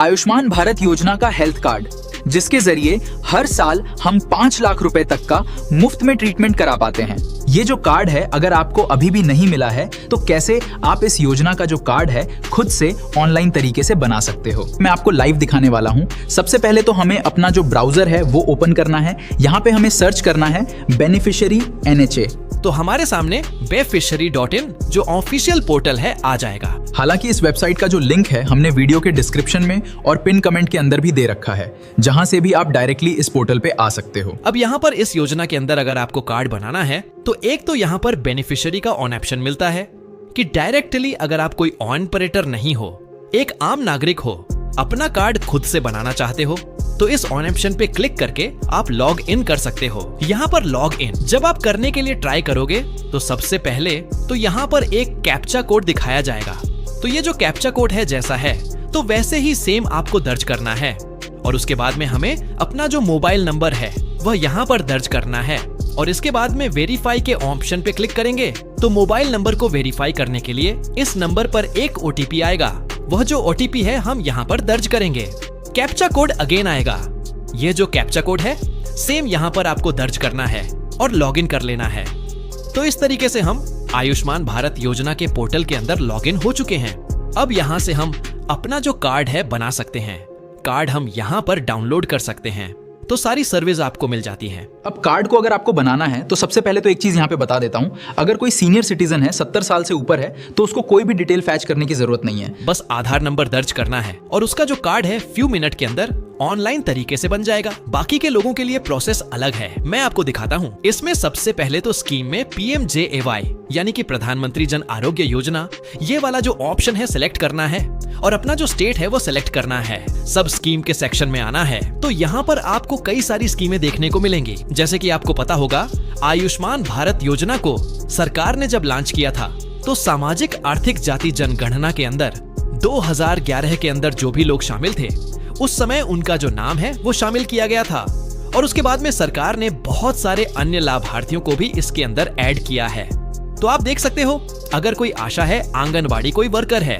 आयुष्मान भारत योजना का health card, जिसके जरिए हर साल हम 5 लाख रुपए तक का मुफ्त में ट्रीटमेंट करा पाते हैं। ये जो कार्ड है, अगर आपको अभी भी नहीं मिला है तो कैसे आप इस योजना का जो कार्ड है खुद से ऑनलाइन तरीके से बना सकते हो, मैं आपको लाइव दिखाने वाला हूँ। सबसे पहले तो हमें अपना जो ब्राउजर है वो ओपन करना है। यहाँ पे हमें सर्च करना है बेनिफिशियरी NHA। तो हमारे सामने beneficiary.in जो ऑफिशियल पोर्टल है आ जाएगा। हालांकि इस वेबसाइट का जो लिंक है हमने वीडियो के डिस्क्रिप्शन में और पिन कमेंट के अंदर भी दे रखा है, जहां से भी आप डायरेक्टली इस पोर्टल पे आ सकते हो। अब यहाँ पर इस योजना के अंदर अगर आपको कार्ड बनाना है तो एक तो यहाँ पर बेनिफिशियरी का ऑन ऑप्शन मिलता है कि डायरेक्टली अगर आप कोई ऑन ऑपरेटर नहीं हो, एक आम नागरिक हो, अपना कार्ड खुद से बनाना चाहते हो, तो इस ऑन ऑप्शन पे क्लिक करके आप लॉग इन कर सकते हो। यहाँ पर लॉग इन जब आप करने के लिए ट्राई करोगे तो सबसे पहले तो यहाँ पर एक कैप्चा कोड दिखाया जाएगा। तो ये जो कैप्चा कोड है जैसा है तो वैसे ही सेम आपको दर्ज करना है और उसके बाद में हमें अपना जो मोबाइल नंबर है वह यहाँ पर दर्ज करना है और इसके बाद में वेरीफाई के ऑप्शन पे क्लिक करेंगे तो मोबाइल नंबर को वेरीफाई करने के लिए इस नंबर पर एक OTP आएगा। वह जो OTP है हम यहाँ पर दर्ज करेंगे। कैप्चा कोड अगेन आएगा। ये जो कैप्चा कोड है सेम यहाँ पर आपको दर्ज करना है और लॉगिन कर लेना है। तो इस तरीके से हम आयुष्मान भारत योजना के पोर्टल के अंदर लॉगिन हो चुके हैं। अब यहाँ से हम अपना जो कार्ड है बना सकते हैं। कार्ड हम यहाँ पर डाउनलोड कर सकते हैं तो सारी सर्विस आपको मिल जाती है। अब कार्ड को अगर आपको बनाना है तो सबसे पहले तो एक चीज यहाँ पे बता देता हूँ, अगर कोई सीनियर सिटीजन है, 70 साल से ऊपर है, तो उसको कोई भी डिटेल फैच करने की जरूरत नहीं है। बस आधार नंबर दर्ज करना है और उसका जो कार्ड है फ्यू मिनट के अंदर ऑनलाइन तरीके से बन जाएगा। बाकी के लोगों के लिए प्रोसेस अलग है, मैं आपको दिखाता हूँ। इसमें सबसे पहले तो स्कीम में PMJAY यानी कि प्रधानमंत्री जन आरोग्य योजना, ये वाला जो ऑप्शन है सिलेक्ट करना है और अपना जो स्टेट है वो सिलेक्ट करना है। सब स्कीम के सेक्शन में आना है तो यहाँ पर आपको कई सारी स्कीमें देखने को मिलेंगी। जैसे कि आपको पता होगा आयुष्मान भारत योजना को सरकार ने जब लॉन्च किया था तो सामाजिक आर्थिक जाति जनगणना के अंदर 2011 के अंदर जो भी लोग शामिल थे उस समय उनका जो नाम है वो शामिल किया गया था और उसके बाद में सरकार ने बहुत सारे अन्य लाभार्थियों को भी इसके अंदर ऐड किया है। तो आप देख सकते हो अगर कोई आशा है, आंगनबाड़ी कोई वर्कर है,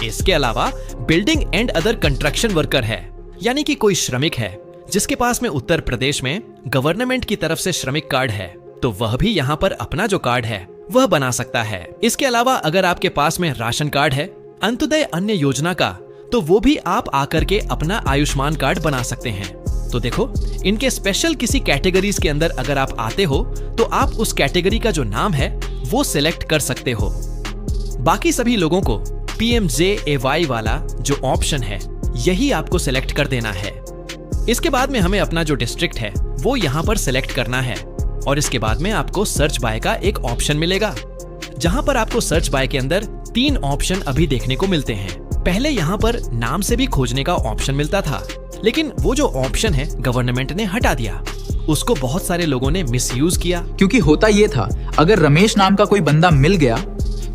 इसके अलावा building and other construction worker है, यानी कि कोई श्रमिक है जिसके पास में उत्तर प्रदेश में गवर्नमेंट की तरफ से श्रमिक कार्ड है तो वह भी यहाँ पर अपना जो कार्ड है वह बना सकता है। इसके अलावा अगर आपके पास में राशन कार्ड है, अंत्योदय अन्य योजना का, तो वो भी आप आकर के अपना आयुष्मान कार्ड बना सकते हैं। तो देखो इनके स्पेशल किसी कैटेगरीज के अंदर अगर आप आते हो तो आप उस कैटेगरी का जो नाम है वो सिलेक्ट कर सकते हो। बाकी सभी लोगों को PMJAY वाला जो ऑप्शन है यही आपको सिलेक्ट कर देना है। इसके बाद में हमें अपना जो डिस्ट्रिक्ट है वो यहाँ पर सिलेक्ट करना है और इसके बाद में आपको सर्च बाय का एक ऑप्शन मिलेगा, जहाँ पर आपको सर्च बाय के अंदर 3 ऑप्शन अभी देखने को मिलते हैं। पहले यहाँ पर नाम से भी खोजने का ऑप्शन मिलता था, लेकिन वो जो ऑप्शन है गवर्नमेंट ने हटा दिया। उसको बहुत सारे लोगों ने मिसयूज किया, क्योंकि होता ये था अगर रमेश नाम का कोई बंदा मिल गया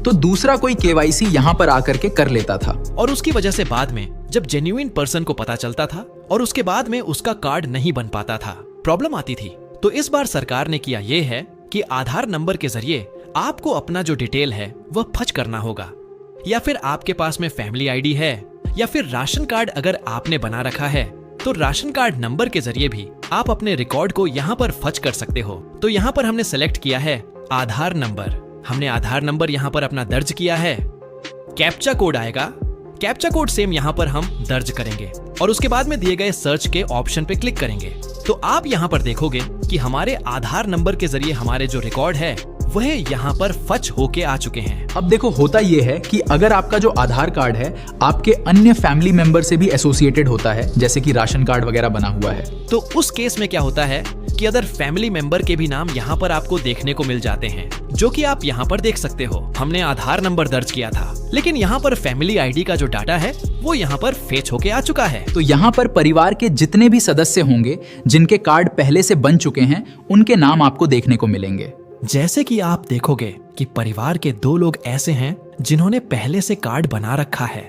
तो दूसरा कोई KYC यहाँ पर आकर के कर लेता था और उसकी वजह से बाद में जब जेन्युइन पर्सन को पता चलता था और उसके बाद में उसका कार्ड नहीं बन पाता था, प्रॉब्लम आती थी। तो इस बार सरकार ने किया ये है कि आधार नंबर के जरिए आपको अपना जो डिटेल है वह फच करना होगा, या फिर आपके पास में फैमिली ID है या फिर राशन कार्ड अगर आपने बना रखा है तो राशन कार्ड नंबर के जरिए भी आप अपने रिकॉर्ड को यहाँ पर फच कर सकते हो। तो यहाँ पर हमने सेलेक्ट किया है आधार नंबर, हमने आधार नंबर यहाँ पर अपना दर्ज किया है। कैप्चा कोड आएगा, कैप्चा कोड सेम यहाँ पर हम दर्ज करेंगे और उसके बाद में दिए गए सर्च के ऑप्शन पे क्लिक करेंगे तो आप यहाँ पर देखोगे कि हमारे आधार नंबर के जरिए हमारे जो रिकॉर्ड है वह यहाँ पर फच होके आ चुके हैं। अब देखो होता ये है कि अगर आपका जो आधार कार्ड है आपके अन्य फैमिली मेंबर से भी एसोसिएटेड होता है, जैसे कि राशन कार्ड वगैरह बना हुआ है, तो उस केस में क्या होता है कि अदर फैमिली मेंबर के भी नाम यहाँ पर आपको देखने को मिल जाते हैं, जो कि आप यहाँ पर देख सकते हो। हमने आधार नंबर दर्ज किया था लेकिन यहाँ पर फैमिली ID का जो डाटा है वो यहाँ पर फेच होके आ चुका है। तो यहाँ पर परिवार के जितने भी सदस्य होंगे जिनके कार्ड पहले से बन चुके हैं उनके नाम आपको देखने को मिलेंगे। जैसे कि आप देखोगे कि परिवार के 2 लोग ऐसे हैं जिन्होंने पहले से कार्ड बना रखा है।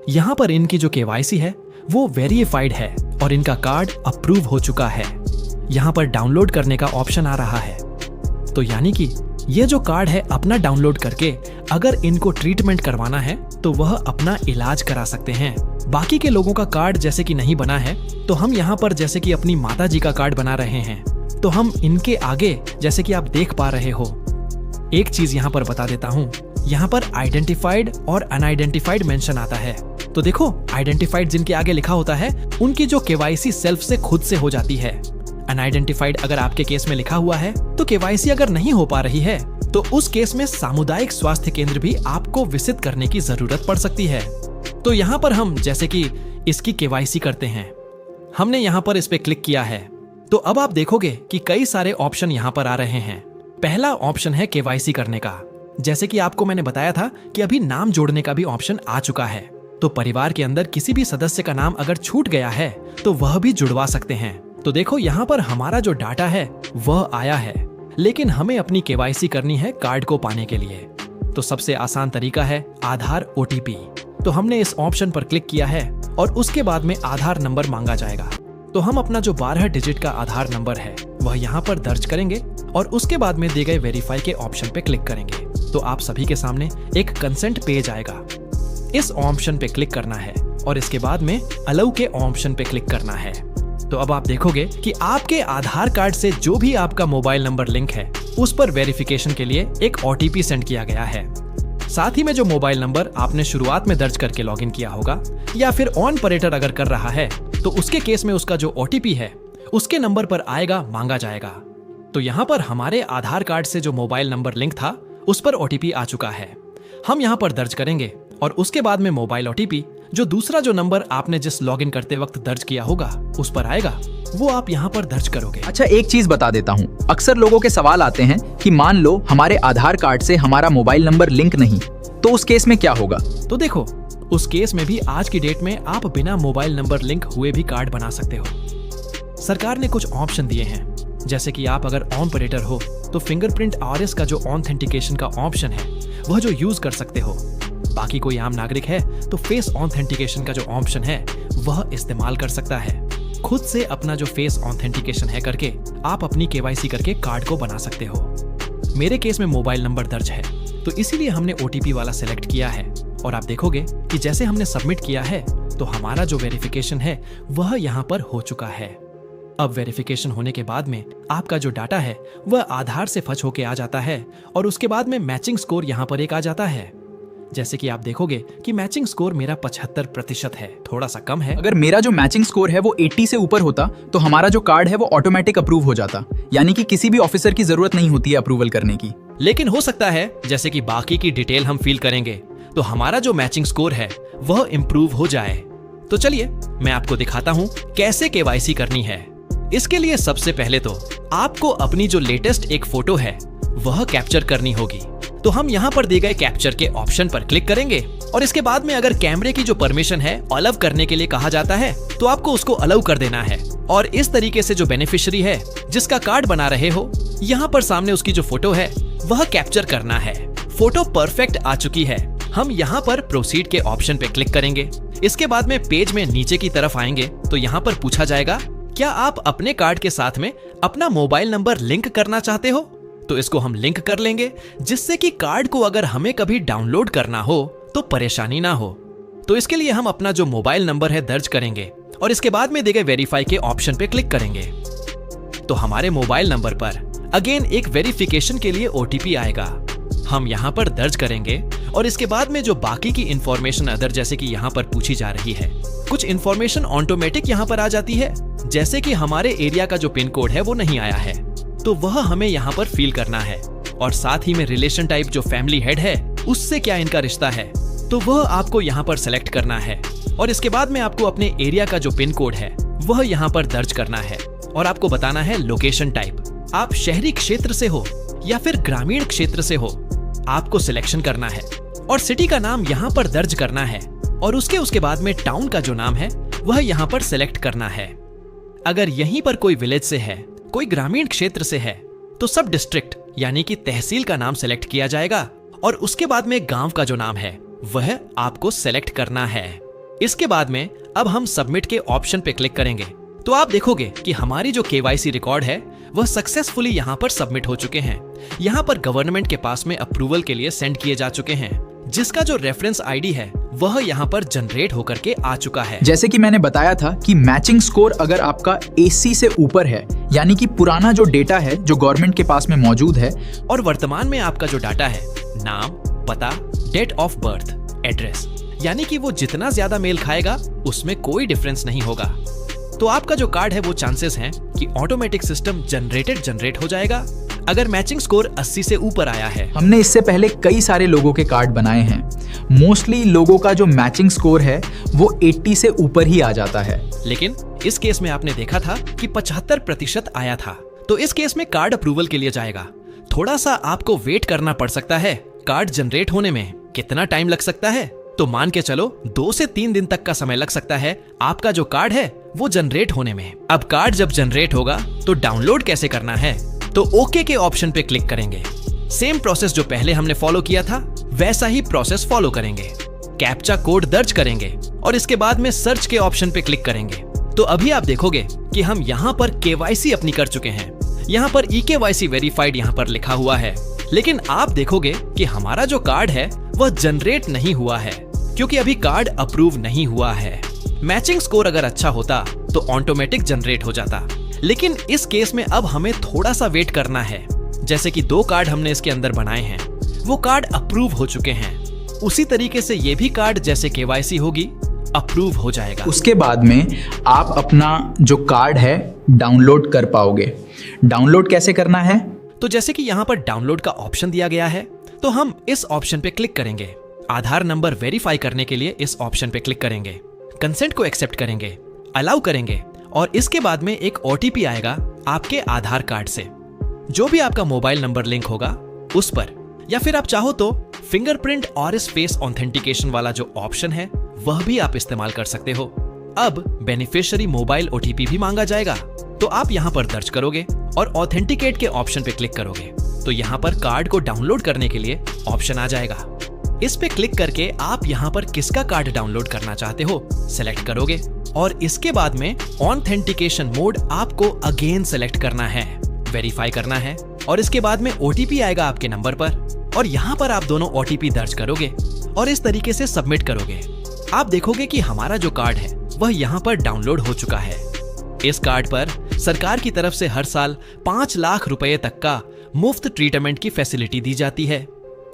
यहाँ पर इनकी जो KYC है वो वेरीफाइड है और इनका कार्ड अप्रूव हो चुका है। यहाँ पर डाउनलोड करने का ऑप्शन आ रहा है। तो यानी कि ये जो कार्ड है अपना डाउनलोड करके अगर इनको ट्रीटमेंट करवाना है तो वह अपना इलाज करा सकते हैं बाकी के लोगों का कार्ड जैसे कि नहीं बना है, तो हम यहाँ पर जैसे कि अपनी माता जी का कार्ड बना रहे हैं, तो हम इनके आगे जैसे कि आप देख पा रहे हो, एक चीज यहाँ पर बता देता हूँ, यहाँ पर आइडेंटिफाइड और अनआइडेंटिफाइड मेंशन आता है। तो देखो, आइडेंटिफाइड जिनके आगे लिखा होता है उनकी जो केवाईसी सेल्फ से खुद से हो जाती है। अनआइडेंटिफाइड अगर आपके केस में लिखा हुआ है तो केवाईसी अगर नहीं हो पा रही है तो उस केस में सामुदायिक स्वास्थ्य केंद्र भी आपको विजिट करने की जरूरत पड़ सकती है। तो यहाँ पर हम जैसे कि इसकी केवाईसी करते हैं, हमने यहाँ पर इस पे क्लिक किया है, तो अब आप देखोगे कि कई सारे ऑप्शन यहाँ पर आ रहे हैं। पहला ऑप्शन है केवाईसी करने का। जैसे कि आपको मैंने बताया था कि अभी नाम जोड़ने का भी ऑप्शन आ चुका है। तो परिवार के अंदर किसी भी सदस्य का नाम अगर छूट गया है तो वह भी जुड़वा सकते हैं। तो देखो, यहाँ पर हमारा जो डाटा है वह आया है, लेकिन हमें अपनी केवाईसी करनी है कार्ड को पाने के लिए। तो सबसे आसान तरीका है आधार ओटीपी। तो हमने इस ऑप्शन पर क्लिक किया है और उसके बाद में आधार नंबर मांगा जाएगा। तो हम अपना जो 12 डिजिट का आधार नंबर है वह यहाँ पर दर्ज करेंगे और उसके बाद में दिए गए वेरीफाई के ऑप्शन पे क्लिक करेंगे। तो आप सभी के सामने एक कंसेंट पेज आएगा। इस ऑप्शन पे क्लिक करना है और इसके बाद में अलाउ के ऑप्शन पे क्लिक करना है। तो अब आप देखोगे कि आपके आधार कार्ड से जो भी आपका मोबाइल नंबर लिंक है उस पर वेरिफिकेशन के लिए एक ओटीपी सेंड किया गया है। साथ ही में जो मोबाइल नंबर आपने शुरुआत में दर्ज करके लॉगिन किया होगा या फिर ऑपरेटर अगर कर रहा है तो उसके केस में उसका जो ओटीपी है उसके नंबर पर आएगा, मांगा जाएगा। तो यहाँ पर हमारे आधार कार्ड से जो मोबाइल नंबर लिंक था उस पर ओटीपी आ चुका है। हम यहाँ पर दर्ज करेंगे और उसके बाद में मोबाइल ओटीपी जो दूसरा जो नंबर आपने जिस लॉगिन करते वक्त दर्ज किया होगा उस पर आएगा, वो आप यहाँ पर दर्ज करोगे। अच्छा, एक चीज बता देता हूँ, अक्सर लोगों के सवाल आते हैं कि मान लो हमारे आधार कार्ड से हमारा मोबाइल नंबर लिंक नहीं, तो उस केस में क्या होगा? तो देखो, उस केस में भी आज की डेट में आप बिना मोबाइल नंबर लिंक हुए भी कार्ड बना सकते हो। सरकार ने कुछ ऑप्शन दिए हैं, जैसे कि आप अगर ऑपरेटर हो तो फिंगरप्रिंट आरएस का जो ऑथेंटिकेशन का ऑप्शन है वह जो यूज कर सकते हो। बाकी कोई आम नागरिक है तो फेस ऑथेंटिकेशन का जो ऑप्शन है वह इस्तेमाल कर सकता है। खुद से अपना जो फेस ऑथेंटिकेशन है करके आप अपनी केवाईसी करके कार्ड को बना सकते हो। मेरे केस में मोबाइल नंबर दर्ज है तो इसीलिए हमने ओटीपी वाला सिलेक्ट किया है और आप देखोगे कि जैसे हमने सबमिट किया है तो हमारा जो वेरिफिकेशन है वह यहाँ पर हो चुका है। अब वेरिफिकेशन होने के बाद में आपका जो डाटा है वह आधार से फच होके आ जाता है और उसके बाद में मैचिंग स्कोर यहाँ पर एक आ जाता है। जैसे कि आप देखोगे कि मैचिंग स्कोर मेरा 75% है, थोड़ा सा कम है। अगर मेरा जो मैचिंग स्कोर है वो 80 से ऊपर होता तो हमारा जो कार्ड है वो ऑटोमेटिक अप्रूव हो जाता, यानी कि किसी भी ऑफिसर की जरूरत नहीं होती है अप्रूवल करने की। लेकिन हो सकता है जैसे कि बाकी की डिटेल हम फिल करेंगे तो हमारा जो मैचिंग स्कोर है वह इम्प्रूव हो जाए। तो चलिए मैं आपको दिखाता हूँ कैसे केवाईसी करनी है। इसके लिए सबसे पहले तो आपको अपनी जो लेटेस्ट एक फोटो है वह कैप्चर करनी होगी। तो हम यहाँ पर दिए गए कैप्चर के ऑप्शन पर क्लिक करेंगे और इसके बाद में अगर कैमरे की जो परमिशन है अलाउ करने के लिए कहा जाता है तो आपको उसको अलाउ कर देना है। और इस तरीके से जो बेनिफिशियरी है जिसका कार्ड बना रहे हो, यहाँ पर सामने उसकी जो फोटो है वह कैप्चर करना है। फोटो परफेक्ट आ चुकी है। हम यहाँ पर प्रोसीड के ऑप्शन पे क्लिक करेंगे। इसके बाद में पेज में नीचे की तरफ आएंगे तो यहाँ पर पूछा जाएगा क्या आप अपने कार्ड के साथ में अपना मोबाइल नंबर लिंक करना चाहते हो। तो इसको हम लिंक कर लेंगे जिससे कि कार्ड को अगर हमें कभी डाउनलोड करना हो तो परेशानी ना हो। तो इसके लिए हम अपना जो मोबाइल नंबर है दर्ज करेंगे और इसके बाद में दिए गए वेरीफाई के ऑप्शन पे क्लिक करेंगे। तो हमारे मोबाइल नंबर पर अगेन एक वेरिफिकेशन के लिए ओटीपी आएगा, हम यहाँ पर दर्ज करेंगे और इसके बाद में जो बाकी की इंफॉर्मेशन अदर जैसे कि यहाँ पर पूछी जा रही है, कुछ इंफॉर्मेशन ऑटोमेटिक यहाँ पर आ जाती है, जैसे कि हमारे एरिया का जो पिन कोड है वो नहीं आया है तो वह हमें यहाँ पर फिल करना है। और साथ ही में रिलेशन टाइप जो फैमिली हेड है उससे क्या इनका रिश्ता है तो वह आपको यहाँ पर सेलेक्ट करना है। और इसके बाद में आपको अपने एरिया का जो पिन कोड है वह यहाँ पर दर्ज करना है और आपको बताना है लोकेशन टाइप, आप शहरी क्षेत्र से हो या फिर ग्रामीण क्षेत्र से हो, आपको सिलेक्शन करना है। और सिटी का नाम यहाँ पर दर्ज करना है और उसके बाद में टाउन का जो नाम है वह यहाँ पर सिलेक्ट करना है। अगर यहीं पर कोई विलेज से है, कोई ग्रामीण क्षेत्र से है तो सब डिस्ट्रिक्ट यानी कि तहसील का नाम सेलेक्ट किया जाएगा और उसके बाद में गांव का जो नाम है वह आपको सेलेक्ट करना है। इसके बाद में अब हम सबमिट के ऑप्शन पे क्लिक करेंगे तो आप देखोगे कि हमारी जो केवाईसी रिकॉर्ड है वह सक्सेसफुली यहाँ पर सबमिट हो चुके हैं। यहाँ पर गवर्नमेंट के पास में अप्रूवल के लिए सेंड किए जा चुके हैं, जिसका जो रेफरेंस आईडी है वह यहाँ पर जनरेट होकर के आ चुका है। जैसे कि मैंने बताया था कि मैचिंग स्कोर अगर आपका 80 से ऊपर है, यानी कि पुराना जो डेटा है जो गवर्नमेंट के पास में मौजूद है और वर्तमान में आपका जो डाटा है, नाम, पता, डेट ऑफ बर्थ, एड्रेस, यानी कि वो जितना ज्यादा मेल खाएगा उसमें कोई डिफरेंस नहीं होगा, तो आपका जो कार्ड है वो चांसेस हैं कि ऑटोमेटिक सिस्टम जनरेट हो जाएगा अगर मैचिंग स्कोर 80 से ऊपर आया है। हमने इससे पहले कई सारे लोगों के कार्ड बनाए हैं। मोस्टली लोगों का जो मैचिंग स्कोर है वो 80 से ऊपर ही आ जाता है, लेकिन इस केस में आपने देखा था कि 75% आया था, तो इस केस में कार्ड अप्रूवल के लिए जाएगा। थोड़ा सा आपको वेट करना पड़ सकता है। कार्ड जनरेट होने में कितना टाइम लग सकता है? तो मान के चलो 2 से 3 दिन तक का समय लग सकता है आपका जो कार्ड है वो जनरेट होने में। अब कार्ड जब जनरेट होगा तो डाउनलोड कैसे करना है? तो ओके के ऑप्शन पे क्लिक करेंगे। सेम प्रोसेस जो पहले हमने फॉलो किया था वैसा ही प्रोसेस फॉलो करेंगे। कैप्चा कोड दर्ज करेंगे और इसके बाद में सर्च के ऑप्शन पे क्लिक करेंगे। तो अभी आप देखोगे कि हम यहाँ पर केवाईसी अपनी कर चुके हैं। यहाँ पर eKYC वेरीफाइड यहाँ पर लिखा हुआ है, लेकिन आप देखोगे कि हमारा जो कार्ड है वह जनरेट नहीं हुआ है क्योंकि अभी कार्ड अप्रूव नहीं हुआ है। मैचिंग स्कोर अगर अच्छा होता तो ऑटोमेटिक जनरेट हो जाता, लेकिन इस केस में अब हमें थोड़ा सा वेट करना है। जैसे कि 2 कार्ड हमने इसके अंदर बनाए हैं, वो कार्ड अप्रूव हो चुके हैं। उसी तरीके से ये भी कार्ड जैसे केवाईसी होगी अप्रूव हो जाएगा। उसके बाद में आप अपना जो कार्ड है डाउनलोड कर पाओगे। डाउनलोड कैसे करना है? तो जैसे कि यहाँ पर डाउनलोड का ऑप्शन दिया गया है, तो हम इस ऑप्शन पे क्लिक करेंगे। आधार नंबर वेरीफाई करने के लिए इस ऑप्शन पे क्लिक करेंगे, कंसेंट को एक्सेप्ट करेंगे, अलाउ करेंगे और इसके बाद में एक OTP आएगा आपके आधार कार्ड से, जो भी आपका मोबाइल नंबर लिंक होगा उस पर, या फिर आप चाहो तो फिंगरप्रिंट और इस फेस ऑथेंटिकेशन वाला जो ऑप्शन है वह भी आप इस्तेमाल कर सकते हो। अब बेनिफिशियरी मोबाइल OTP भी मांगा जाएगा, तो आप यहाँ पर दर्ज करोगे और ऑथेंटिकेट के ऑप्शन पे क्लिक करोगे, तो यहाँ पर कार्ड को डाउनलोड करने के लिए ऑप्शन आ जाएगा। इस पे क्लिक करके आप यहाँ पर किसका कार्ड डाउनलोड करना चाहते हो सेलेक्ट करोगे और इसके बाद में ऑथेंटिकेशन मोड आपको अगेन सेलेक्ट करना है, वेरीफाई करना है और इसके बाद में OTP आएगा आपके नंबर पर और यहाँ पर आप दोनों OTP दर्ज करोगे और इस तरीके से सबमिट करोगे। आप देखोगे कि हमारा जो कार्ड है वह यहाँ पर डाउनलोड हो चुका है। इस कार्ड पर सरकार की तरफ से हर साल 5 लाख रुपए तक का मुफ्त ट्रीटमेंट की फैसिलिटी दी जाती है।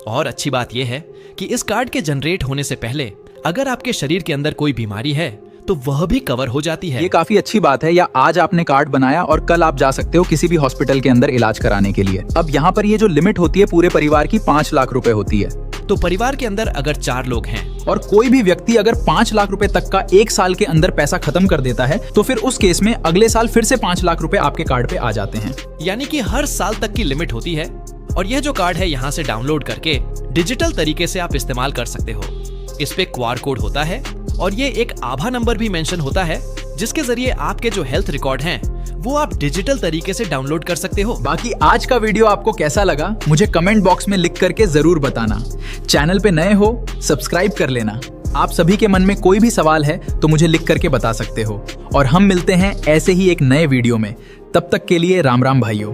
और अच्छी बात यह है कि इस कार्ड के जनरेट होने से पहले अगर आपके शरीर के अंदर कोई बीमारी है तो वह भी कवर हो जाती है। ये काफी अच्छी बात है। या आज आपने कार्ड बनाया और कल आप जा सकते हो किसी भी हॉस्पिटल के अंदर इलाज कराने के लिए। अब यहाँ पर ये जो लिमिट होती है पूरे परिवार की 5 लाख रुपए होती है। तो परिवार के अंदर अगर 4 लोग हैं और कोई भी व्यक्ति अगर 5 लाख रुपए तक का 1 साल के अंदर पैसा खत्म कर देता है तो फिर उस केस में अगले साल फिर से 5 लाख रुपए आपके कार्ड पे आ जाते हैं। यानी कि हर साल तक की लिमिट होती है और यह जो कार्ड है यहाँ से डाउनलोड करके डिजिटल तरीके से आप इस्तेमाल कर सकते हो। इस पे QR कोड होता है और ये एक आभा नंबर भी मेंशन होता है जिसके जरिए आपके जो हेल्थ रिकॉर्ड हैं वो आप डिजिटल तरीके से डाउनलोड कर सकते हो। बाकी आज का वीडियो आपको कैसा लगा मुझे कमेंट बॉक्स में लिख करके जरूर बताना। चैनल पे नए हो सब्सक्राइब कर लेना। आप सभी के मन में कोई भी सवाल है तो मुझे लिख करके बता सकते हो और हम मिलते हैं ऐसे ही एक नए वीडियो में। तब तक के लिए राम राम भाइयों।